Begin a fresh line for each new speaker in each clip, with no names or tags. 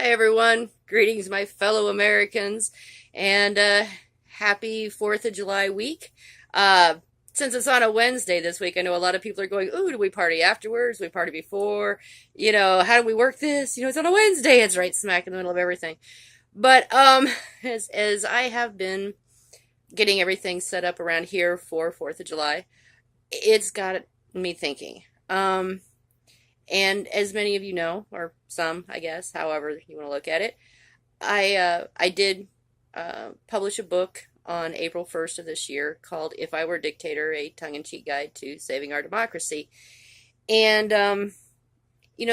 Hi everyone, greetings my fellow Americans, and happy 4th of July week. Uh, since it's on a Wednesday this week, I know a lot of people are going, ooh, do we party afterwards? Do we party before? How do we work this? It's on a Wednesday, it's right smack in the middle of everything. But as I have been getting everything set up around here for 4th of July, it's got me thinking. And as many of you know, or some, I guess, however you want to look at it, I did publish a book on April 1st of this year called "If I Were a Dictator: A Tongue-in-Cheek Guide to Saving Our Democracy." And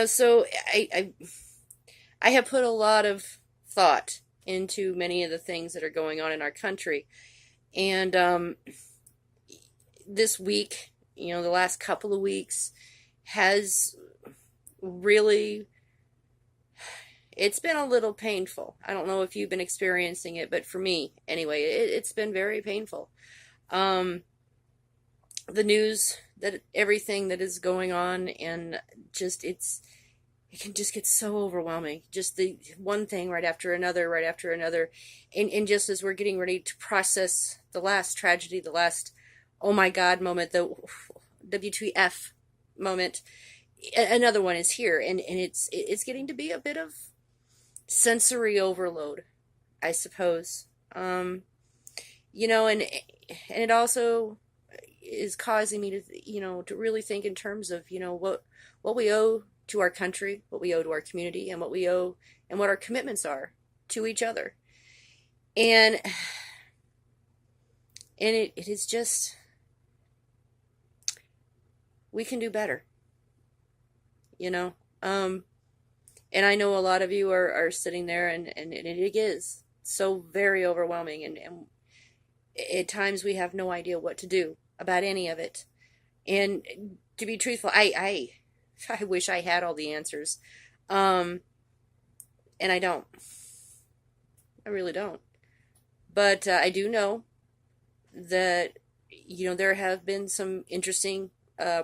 so I have put a lot of thought into many of the things that are going on in our country, and this week, the last couple of weeks has really, it's been a little painful. I don't know if you've been experiencing it, but for me anyway, it's been very painful. um the news, that everything that is going on, and just it can just get so overwhelming, just the one thing right after another, and just as we're getting ready to process the last tragedy, the last oh my god moment, the WTF moment, another one is here, and it's getting to be a bit of sensory overload, I suppose. And it also is causing me to to really think in terms of what we owe to our country, what we owe to our community, and what we owe and what our commitments are to each other. And it is just, we can do better, you know. And I know a lot of you are sitting there, and it is so very overwhelming, and at times we have no idea what to do about any of it. And to be truthful, I wish I had all the answers. Um, and I don't. I really don't. But I do know that there have been some interesting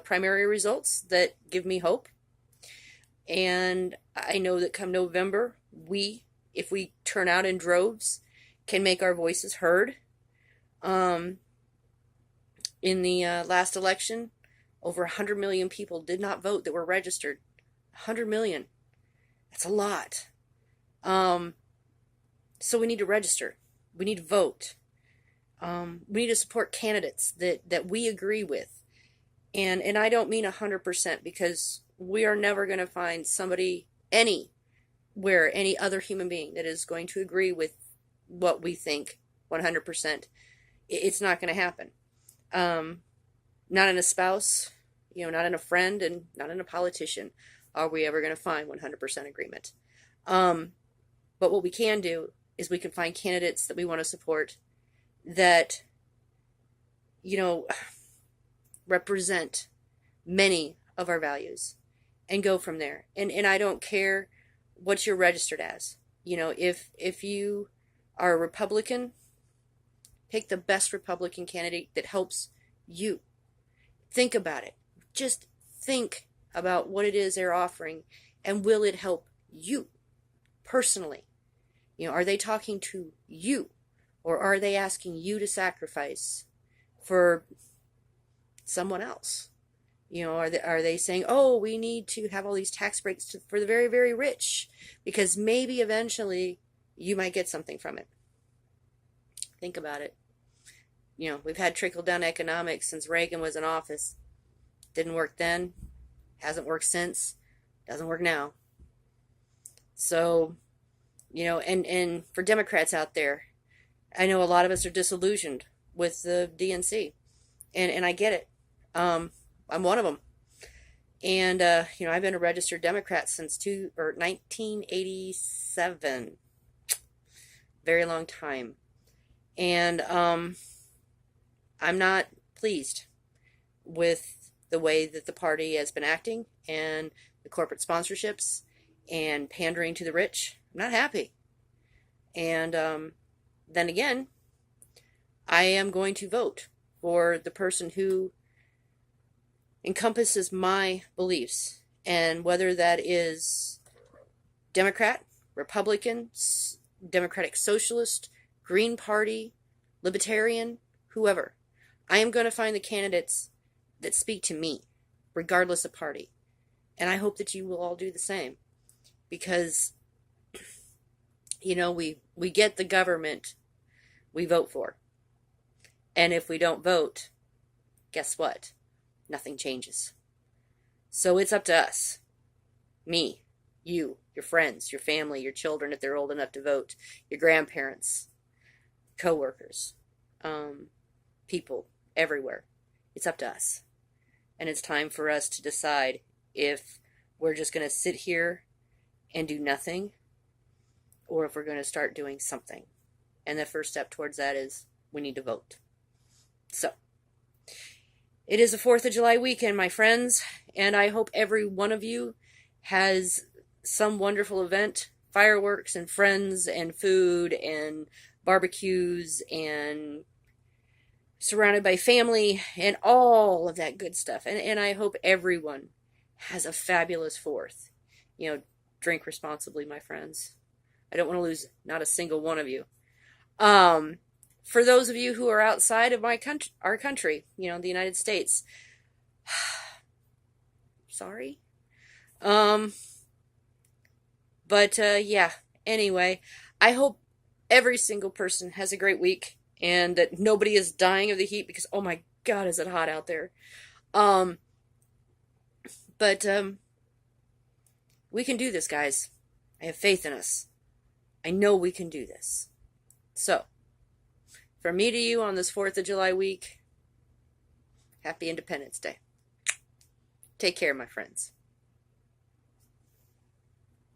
primary results that give me hope. And I know that come November, if we turn out in droves, can make our voices heard. Um, in the last election, over 100 million people did not vote that were registered. 100 million. That's a lot. Um, so we need to register. We need to vote. We need to support candidates that we agree with. And I don't mean 100%, because we are never going to find somebody anywhere, any other human being that is going to agree with what we think 100%. It's not going to happen. Not in a spouse, not in a friend, and not in a politician are we ever going to find 100% agreement. But what we can do is we can find candidates that we want to support that, represent many of our values, and go from there. And I don't care what you're registered as. If you are a Republican, pick the best Republican candidate that helps you. Think about it. Just think about what it is they're offering, and will it help you personally? Are they talking to you, or are they asking you to sacrifice for someone else? Are they saying, oh, we need to have all these tax breaks for the very, very rich, because maybe eventually you might get something from it? Think about it. We've had trickle-down economics since Reagan was in office. Didn't work then, hasn't worked since, doesn't work now. So, and for Democrats out there, I know a lot of us are disillusioned with the DNC, and I get it. I'm one of them. And I've been a registered Democrat since 1987. Very long time. And I'm not pleased with the way that the party has been acting, and the corporate sponsorships and pandering to the rich. I'm not happy. And then again, I am going to vote for the person who encompasses my beliefs, and whether that is Democrat Republican, Democratic Socialist, Green Party, Libertarian, whoever. I am going to find the candidates that speak to me, regardless of party. And I hope that you will all do the same. Because, we get the government we vote for. And if we don't vote, guess what? Nothing changes. So it's up to us. Me, you, your friends, your family, your children if they're old enough to vote, your grandparents, co-workers, people everywhere. It's up to us. And it's time for us to decide if we're just going to sit here and do nothing, or if we're going to start doing something. And the first step towards that is we need to vote. So, it is the 4th of July weekend, my friends, and I hope every one of you has some wonderful event, fireworks and friends and food and barbecues and surrounded by family and all of that good stuff. And I hope everyone has a fabulous 4th. Drink responsibly, my friends. I don't want to lose not a single one of you. For those of you who are outside of our country, the United States, sorry. Yeah, anyway, I hope every single person has a great week and that nobody is dying of the heat because, oh my God, is it hot out there. We can do this, guys. I have faith in us. I know we can do this. So, from me to you on this 4th of July week, happy Independence Day. Take care, my friends.